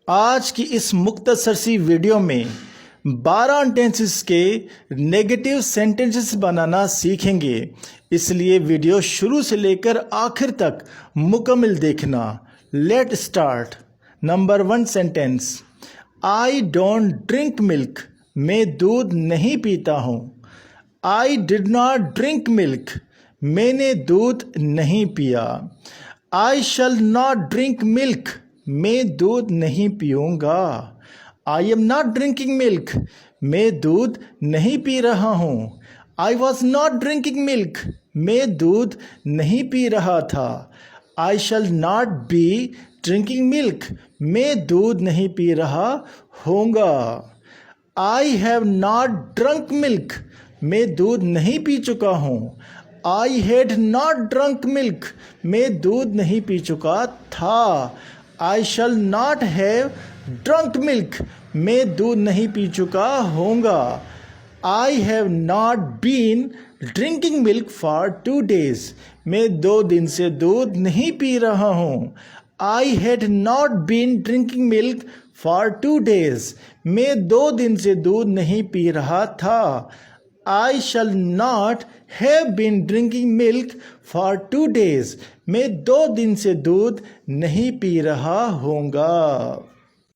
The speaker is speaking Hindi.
आज की इस मुख्तसर सी वीडियो में 12 टेंसेस के नेगेटिव सेंटेंसेस बनाना सीखेंगे, इसलिए वीडियो शुरू से लेकर आखिर तक मुकम्मल देखना। Let start. Number 1 sentence, I don't drink milk. मैं दूध नहीं पीता हूँ। I did not drink milk. मैंने दूध नहीं पिया। I shall not drink milk. मैं दूध नहीं पीऊँगा। I am not drinking milk. मैं दूध नहीं पी रहा हूँ। I was not drinking milk. मैं दूध नहीं पी रहा था। I shall not be drinking milk. मैं दूध नहीं पी रहा होऊंगा। I have not drunk milk. मैं दूध नहीं पी चुका हूँ। I had not drunk milk. मैं दूध नहीं पी चुका था। I shall not have drunk milk. मैं दूध नहीं पी चुका होऊंगा। I have not been drinking milk for 2 days। मैं 2 दिन से दूध नहीं पी रहा हूँ। I had not been drinking milk for 2 days। मैं 2 दिन से दूध नहीं पी रहा था। I shall not have been drinking milk for 2 days। मैं 2 दिन से दूध नहीं पी रहा होऊंगा।